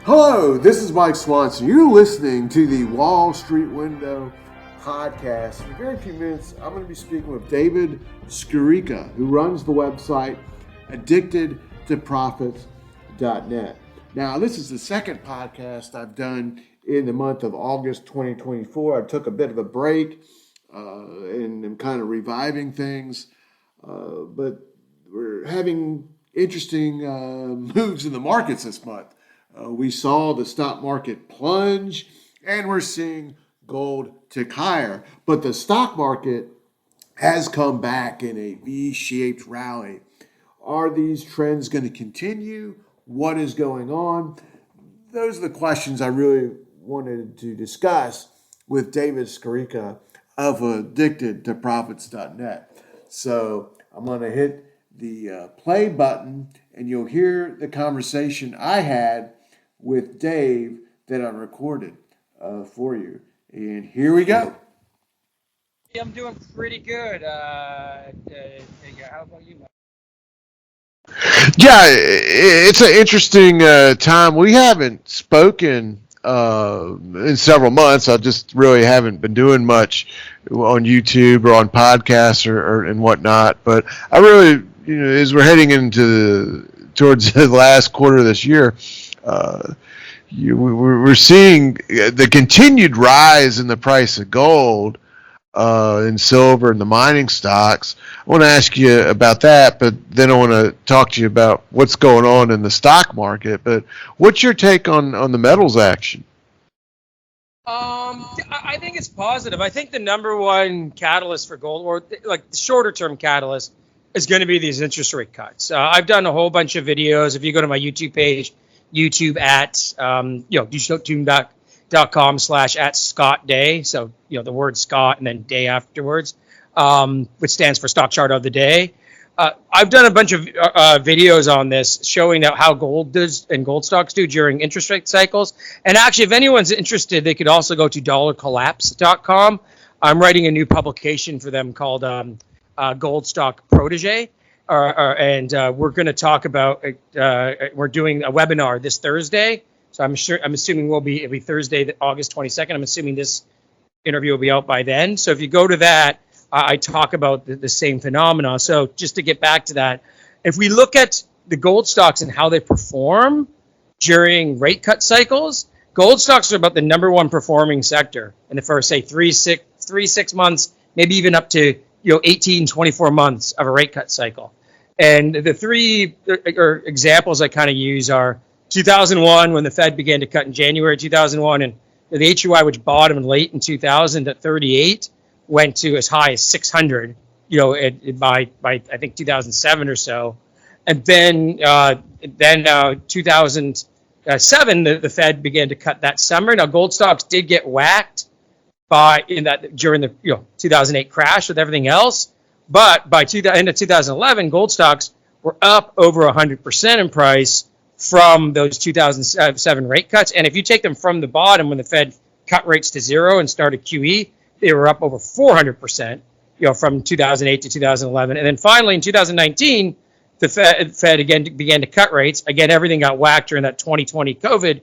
Hello, this is Mike Swanson. You're listening to the Wall Street Window podcast. In a very few minutes, I'm going to be speaking with David Skarica, who runs the website addictedtoprofits.net. Now, this is the second podcast I've done in the month of August 2024. I took a bit of a break and I'm kind of reviving things, but we're having interesting moves in the markets this month. We saw the stock market plunge, and we're seeing gold tick higher. But the stock market has come back in a V-shaped rally. Are these trends going to continue? What is going on? Those are the questions I really wanted to discuss with David Skarica of addictedtoprofits.net. So I'm going to hit the play button, and you'll hear the conversation I had with Dave that I recorded for you. And here we go. I'm doing pretty good. How about you, Mike? Yeah, it's an interesting time. We haven't spoken in several months. I just really haven't been doing much on YouTube or on podcasts or and whatnot. But I really, as we're heading towards the last quarter of this year, we're seeing the continued rise in the price of gold and silver and the mining stocks. I want to ask you about that, but then I want to talk to you about what's going on in the stock market. But what's your take on the metals action? I think it's positive. I think the number one catalyst for gold, or like the shorter term catalyst, is going to be these interest rate cuts. I've done a whole bunch of videos. If you go to my YouTube page, YouTube at youtube.com/@SCOTDAY. So, the word Scott and then day afterwards, which stands for Stock Chart of the Day. I've done a bunch of videos on this showing how gold does and gold stocks do during interest rate cycles. And actually, if anyone's interested, they could also go to dollarcollapse.com. I'm writing a new publication for them called Gold Stock Protege. And we're going to talk about. We're doing a webinar this Thursday, so I'm assuming it'll be Thursday, August 22nd. I'm assuming this interview will be out by then. So if you go to that, I talk about the same phenomena. So just to get back to that, if we look at the gold stocks and how they perform during rate cut cycles, gold stocks are about the number one performing sector in the first, say, 3-6 months, maybe even up to 18, 24 months of a rate cut cycle. And the three examples I kind of use are 2001, when the Fed began to cut in January 2001, and the HUI, which bottomed late in 2000 at 38, went to as high as 600, by I think 2007 or so. And then 2007, the Fed began to cut that summer. Now, gold stocks did get whacked during the 2008 crash with everything else. But by end of 2011, gold stocks were up over 100% in price from those 2007 rate cuts. And if you take them from the bottom when the Fed cut rates to zero and started QE, they were up over 400%, from 2008 to 2011. And then finally in 2019, the Fed again began to cut rates. Again, everything got whacked during that 2020 COVID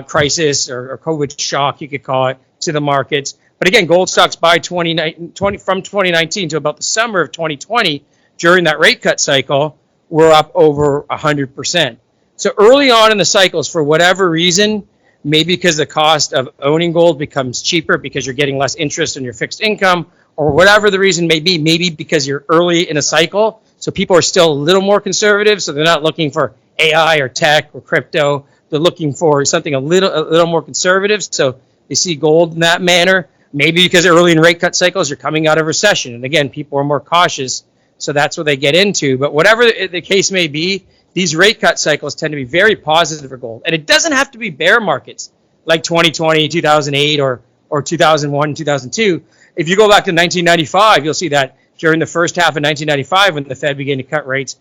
crisis or COVID shock, you could call it, to the markets. But again, gold stocks from 2019 to about the summer of 2020, during that rate cut cycle, were up over 100%. So early on in the cycles, for whatever reason, maybe because the cost of owning gold becomes cheaper because you're getting less interest in your fixed income, or whatever the reason may be, maybe because you're early in a cycle, so people are still a little more conservative, so they're not looking for AI or tech or crypto. They're looking for something a little more conservative, so they see gold in that manner. Maybe because early in rate cut cycles, you're coming out of recession. And again, people are more cautious, so that's what they get into. But whatever the case may be, these rate cut cycles tend to be very positive for gold. And it doesn't have to be bear markets like 2020, 2008, or 2001, 2002. If you go back to 1995, you'll see that during the first half of 1995, when the Fed began to cut rates,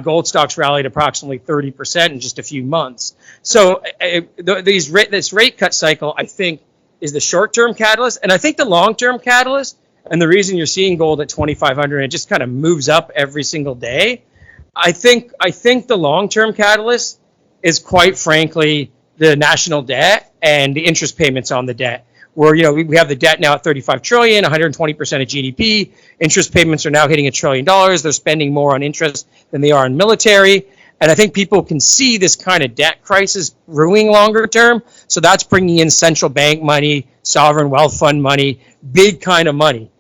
gold stocks rallied approximately 30% in just a few months. So this rate cut cycle, I think, is the short-term catalyst. And I think the long-term catalyst, and the reason you're seeing gold at 2,500 and it just kind of moves up every single day, I think the long-term catalyst is, quite frankly, the national debt and the interest payments on the debt. Where, we have the debt now at 35 trillion, 120% of GDP. Interest payments are now hitting $1 trillion. They're spending more on interest than they are on military. And I think people can see this kind of debt crisis brewing longer term. So that's bringing in central bank money, sovereign wealth fund money, big kind of money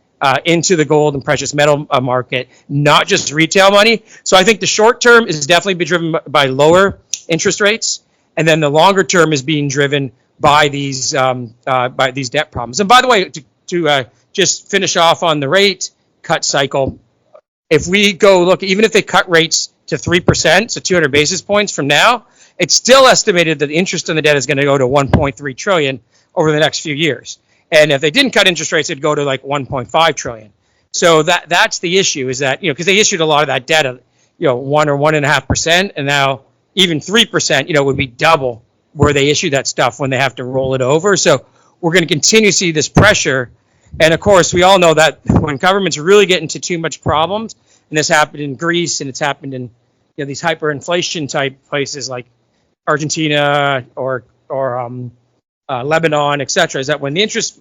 into the gold and precious metal market, not just retail money. So I think the short term is definitely be driven by lower interest rates. And then the longer term is being driven by these debt problems. And by the way, to just finish off on the rate cut cycle, if we go look, even if they cut rates to 3%, so 200 basis points from now, it's still estimated that the interest on the debt is going to go to 1.3 trillion over the next few years. And if they didn't cut interest rates, it'd go to like 1.5 trillion. So that's the issue, is that, because they issued a lot of that debt at 1 or 1.5%, and now even 3%, would be double where they issue that stuff when they have to roll it over. So we're going to continue to see this pressure. And of course, we all know that when governments really get into too much problems, and this happened in Greece and it's happened in these hyperinflation type places like Argentina or Lebanon, et cetera, is that when the interest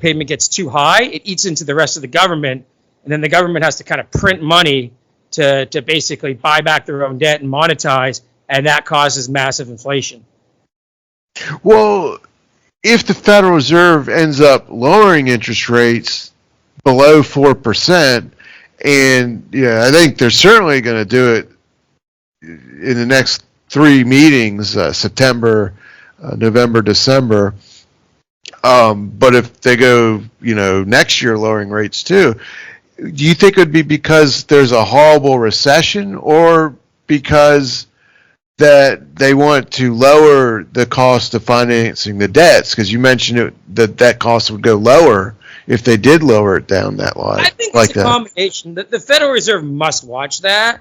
payment gets too high, it eats into the rest of the government. And then the government has to kind of print money to basically buy back their own debt and monetize. And that causes massive inflation. Well, if the Federal Reserve ends up lowering interest rates below 4%, and I think they're certainly going to do it in the next 3 meetings, September, November, December. But if they go, next year lowering rates too, do you think it would be because there's a horrible recession, or because that they want to lower the cost of financing the debts? Because you mentioned that cost would go lower if they did lower it down that line. I think it's a combination. The Federal Reserve must watch that.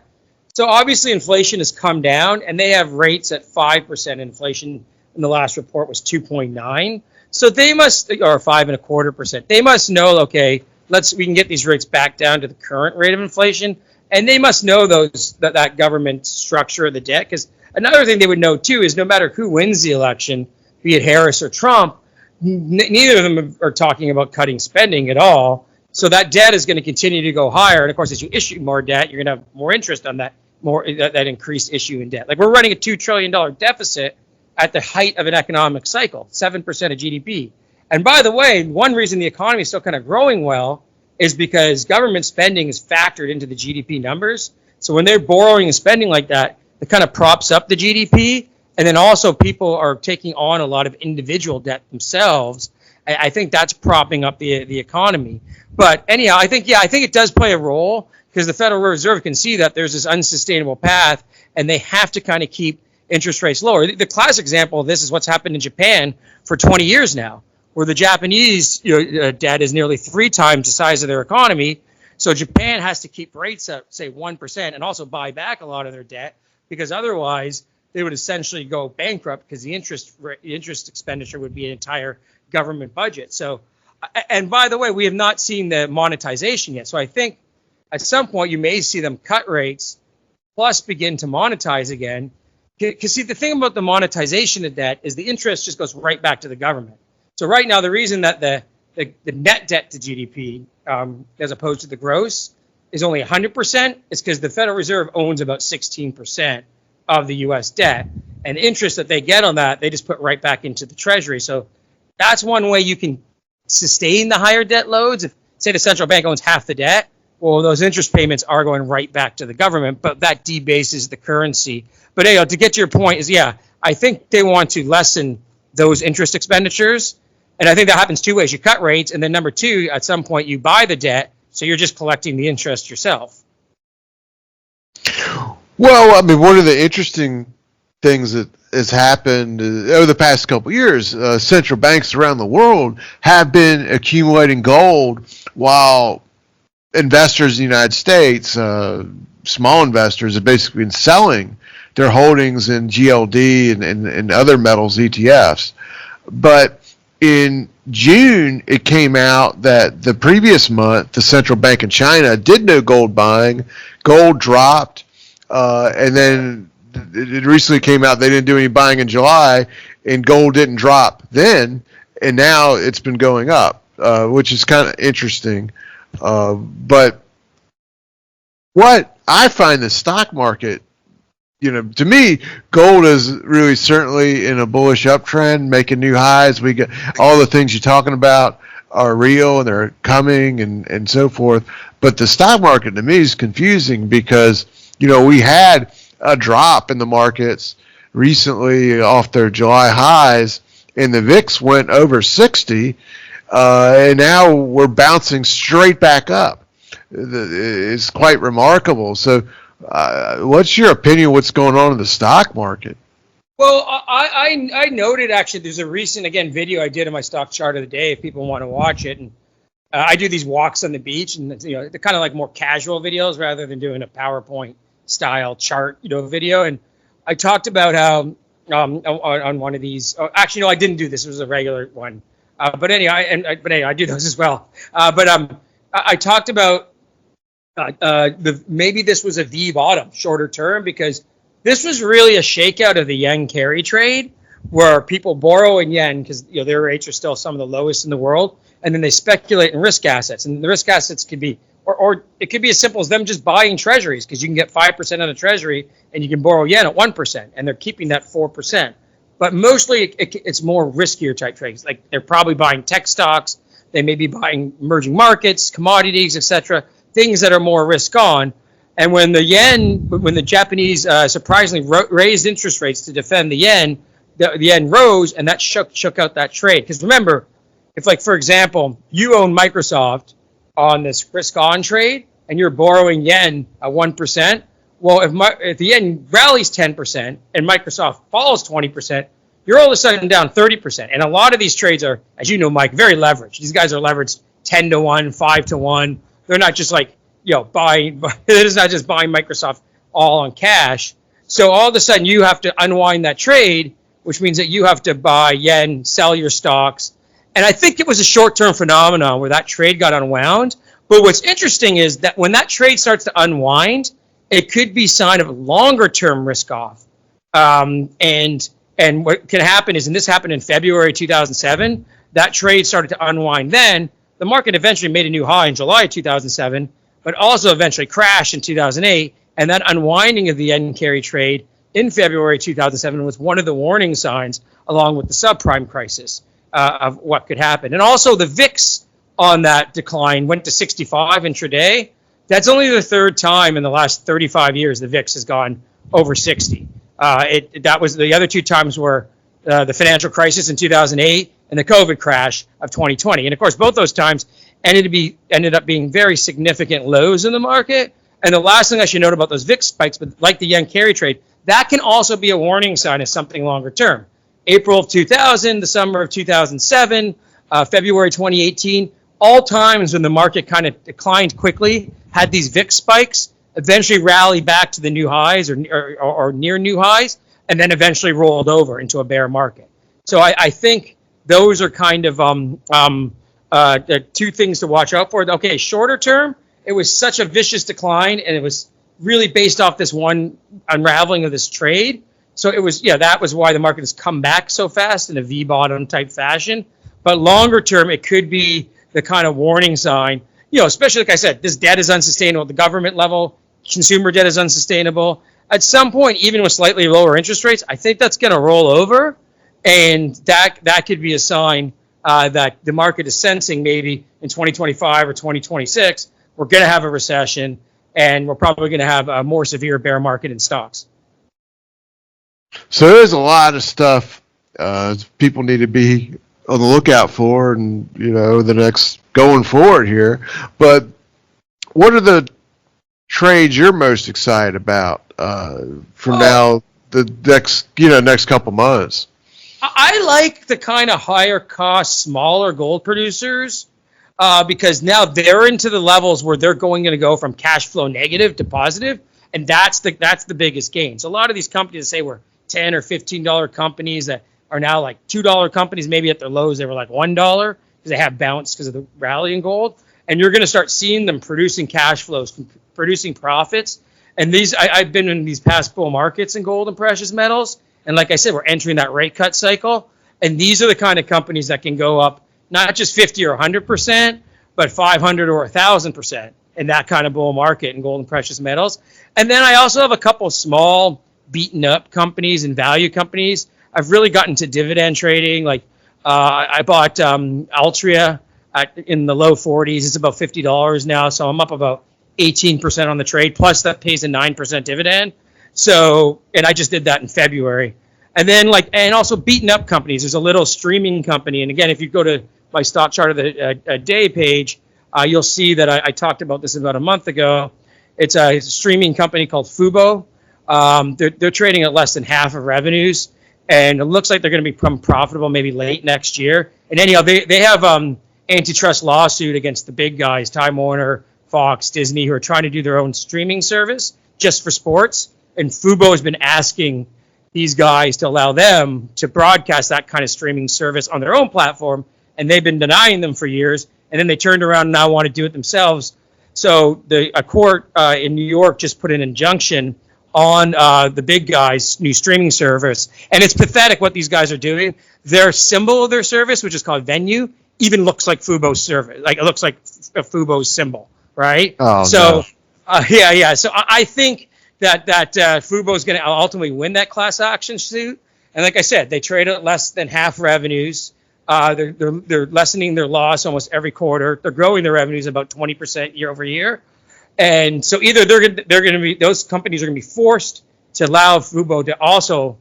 So obviously inflation has come down, and they have rates at 5%. Inflation in the last report was 2.9. So they must, or 5.25%. They must know, okay, we can get these rates back down to the current rate of inflation, and they must know that government structure of the debt. Because another thing they would know too is no matter who wins the election, be it Harris or Trump, neither of them are talking about cutting spending at all. So that debt is going to continue to go higher. And of course, as you issue more debt, you're going to have more interest on that increased issue in debt. Like, we're running a $2 trillion deficit at the height of an economic cycle, 7% of GDP. And by the way, one reason the economy is still kind of growing well is because government spending is factored into the GDP numbers. So when they're borrowing and spending like that, it kind of props up the GDP. And then also people are taking on a lot of individual debt themselves. I think that's propping up the economy. But anyhow, I think it does play a role, because the Federal Reserve can see that there's this unsustainable path, and they have to kind of keep interest rates lower. The classic example of this is what's happened in Japan for 20 years now, where the Japanese debt is nearly 3 times the size of their economy. So Japan has to keep rates at, say, 1% and also buy back a lot of their debt, because otherwise they would essentially go bankrupt, because the interest expenditure would be an entire government budget. So, and by the way, we have not seen the monetization yet. So I think at some point you may see them cut rates plus begin to monetize again. Because see, the thing about the monetization of debt is the interest just goes right back to the government. So right now, the reason that the net debt to GDP, as opposed to the gross, is only 100% is because the Federal Reserve owns about 16% of the U.S. debt. And interest that they get on that, they just put right back into the Treasury. So that's one way you can sustain the higher debt loads. If, say, the central bank owns half the debt, well, those interest payments are going right back to the government, but that debases the currency. But to get to your point is, I think they want to lessen those interest expenditures. And I think that happens 2 ways. You cut rates, and then number 2, at some point you buy the debt, so you're just collecting the interest yourself. Well, I mean, one of the interesting things that has happened over the past couple of years, central banks around the world have been accumulating gold, while investors in the United States, small investors, have basically been selling their holdings in GLD and other metals ETFs. But in June, it came out that the previous month, the central bank in China did no gold buying. Gold dropped, and then it recently came out they didn't do any buying in July, and gold didn't drop then, and now it's been going up, which is kind of interesting. But what I find the stock market, to me, gold is really certainly in a bullish uptrend, making new highs. We get all the things you're talking about are real and they're coming and so forth. But the stock market to me is confusing because, we had a drop in the markets recently off their July highs, and the VIX went over 60, and now we're bouncing straight back up. It's quite remarkable. So, what's your opinion of what's going on in the stock market? Well, I noted actually there's a recent, again, video I did in my stock chart of the day if people want to watch it. And I do these walks on the beach, and they're kind of like more casual videos rather than doing a PowerPoint style chart, video. And I talked about how on one of these, actually, no, I didn't do this. It was a regular one. But anyway, I do those as well. I talked about maybe this was a V bottom shorter term, because this was really a shakeout of the yen carry trade, where people borrow in yen because their rates are still some of the lowest in the world, and then they speculate in risk assets. And the risk assets could be, or it could be as simple as them just buying treasuries, because you can get 5% on a treasury and you can borrow yen at 1%, and they're keeping that 4%. But mostly it's more riskier type trades. Like they're probably buying tech stocks, they may be buying emerging markets, commodities, etc., things that are more risk on. And when the Japanese surprisingly raised interest rates to defend the yen rose, and that shook out that trade. Because remember, if, like, for example, you own Microsoft on this risk-on trade, and you're borrowing yen at 1%, well, if the yen rallies 10% and Microsoft falls 20%, you're all of a sudden down 30%. And a lot of these trades are, as you know, Mike, very leveraged. These guys are leveraged 10 to 1, 5 to 1. They're not just like, buying, it is not just buying Microsoft all on cash. So all of a sudden you have to unwind that trade, which means that you have to buy yen, sell your stocks. And I think it was a short-term phenomenon where that trade got unwound. But what's interesting is that when that trade starts to unwind, it could be a sign of longer-term risk off. And what can happen is, and this happened in February 2007, that trade started to unwind then. The market eventually made a new high in July 2007, but also eventually crashed in 2008. And that unwinding of the yen carry trade in February 2007 was one of the warning signs, along with the subprime crisis, of what could happen. And also the VIX on that decline went to 65 intraday. That's only the third time in the last 35 years the VIX has gone over 60. That was the other two times were the financial crisis in 2008 and the COVID crash of 2020. And of course, both those times ended up being very significant lows in the market. And the last thing I should note about those VIX spikes, but like the yen carry trade, that can also be a warning sign of something longer term. April of 2000, the summer of 2007, February 2018, all times when the market kind of declined quickly, had these VIX spikes, eventually rallied back to the new highs or near new highs, and then eventually rolled over into a bear market. So I think those are kind of the two things to watch out for. Okay, shorter term, it was such a vicious decline, and it was really based off this one unraveling of this trade. So it was, that was why the market has come back so fast in a V bottom type fashion. But longer term, it could be the kind of warning sign, especially like I said, this debt is unsustainable at the government level, consumer debt is unsustainable. At some point, even with slightly lower interest rates, I think that's going to roll over, and that could be a sign that the market is sensing maybe in 2025 or 2026, we're going to have a recession, and we're probably going to have a more severe bear market in stocks. So there's a lot of stuff people need to be on the lookout for, and the next going forward here. But what are the trades you're most excited about from now the next couple months? I like the kind of higher cost, smaller gold producers because now they're into the levels where they're going to go from cash flow negative to positive, and that's the biggest gain. So a lot of these companies that say we're $10 or $15 companies that are now like $2 companies, maybe at their lows they were like $1 because they have bounced because of the rally in gold, and you're going to start seeing them producing cash flows, producing profits, And I've been in these past bull markets in gold and precious metals. And like I said, we're entering that rate cut cycle. And these are the kind of companies that can go up not just 50 or 100%, but 500 or 1,000% in that kind of bull market in gold and precious metals. And then I also have a couple small beaten up companies and value companies. I've really gotten to dividend trading. Like I bought Altria in the low 40s. It's about $50 now. So I'm up about 18% on the trade. Plus that pays a 9% dividend. So, and I just did that in February. And then and also beaten up companies. There's a little streaming company. And again, if you go to my stock chart of the day page, you'll see that I talked about this about a month ago. It's a streaming company called Fubo. They're trading at less than half of revenues, and it looks like they're going to become profitable maybe late next year. And anyhow, they have antitrust lawsuit against the big guys, Time Warner, Fox, Disney, who are trying to do their own streaming service just for sports. And Fubo has been asking these guys to allow them to broadcast that kind of streaming service on their own platform, and they've been denying them for years. And then they turned around and now want to do it themselves. So a court in New York just put an injunction on the big guys' new streaming service. And it's pathetic what these guys are doing. Their symbol of their service, which is called Venue, even looks like Fubo's service. Like it looks like a Fubo's symbol, right? Oh, so, no. Yeah. So I think that Fubo is going to ultimately win that class action suit. And like I said, they trade at less than half revenues. They're lessening their loss almost every quarter. They're growing their revenues about 20% year over year. And so either they're going to be, those companies are going to be forced to allow Fubo to also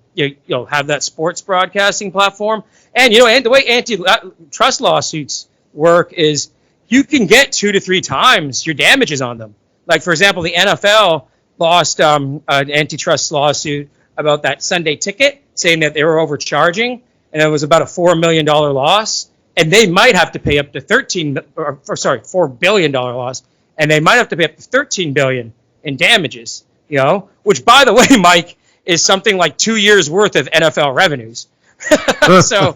have that sports broadcasting platform. And and the way antitrust lawsuits work is you can get 2 to 3 times your damages on them. Like for example, the NFL lost an antitrust lawsuit about that Sunday ticket, saying that they were overcharging, and it was about a $4 million loss, and they might have to pay up to $4 billion loss, and they might have to pay up to $13 billion in damages. Which by the way, Mike, is something like 2 years worth of NFL revenues. so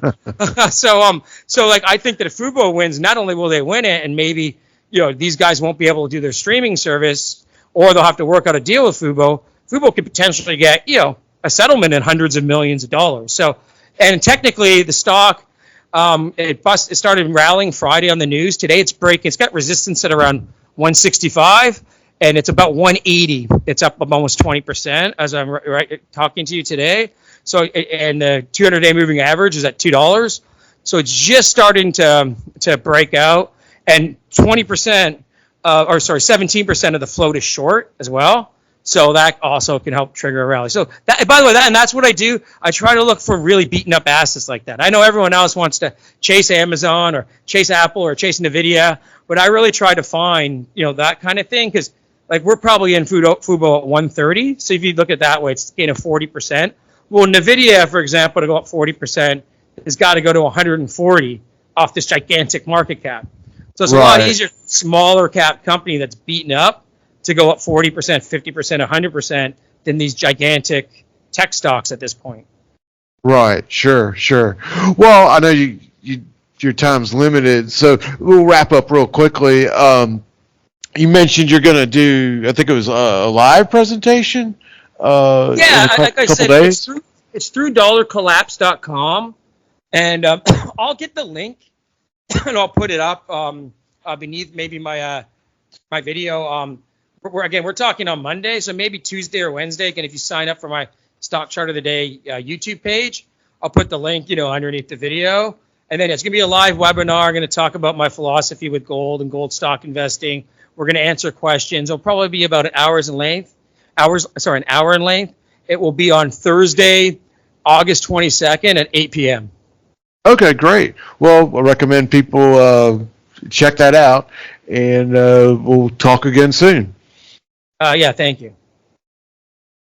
I think that if Fubo wins, not only will they win it, and maybe these guys won't be able to do their streaming service, or they'll have to work out a deal with Fubo. Fubo could potentially get a settlement in hundreds of millions of dollars. So, and technically the stock it started rallying Friday on the news. Today it's breaking. It's got resistance at around 165, and it's about 180. It's up almost 20% as I'm talking to you today. So, and the 200-day moving average is at $2. So it's just starting to break out, and 17% of the float is short as well. So that also can help trigger a rally. So that, by the way, that's what I do. I try to look for really beaten up assets like that. I know everyone else wants to chase Amazon or chase Apple or chase NVIDIA, but I really try to find, that kind of thing, because like we're probably in Fubo at 130. So if you look at it that way, it's gain of 40%. Well, NVIDIA, for example, to go up 40%, has got to go to 140 off this gigantic market cap. So it's a lot easier, smaller cap company that's beaten up to go up 40%, 50%, 100% than these gigantic tech stocks at this point. Right. Sure. Well, I know your time's limited, so we'll wrap up real quickly. You mentioned you're going to do, I think it was a live presentation. Like I said, it's through dollarcollapse.com, and I'll get the link and I'll put it up beneath maybe my video. We're talking on Monday, so maybe Tuesday or Wednesday. Again, if you sign up for my stock chart of the day YouTube page, I'll put the link, underneath the video. And then it's going to be a live webinar. I'm going to talk about my philosophy with gold and gold stock investing. We're going to answer questions. It'll probably be about an hour in length. It will be on Thursday, August 22nd at 8 p.m. Okay, great. Well, I recommend people check that out, and we'll talk again soon. Thank you.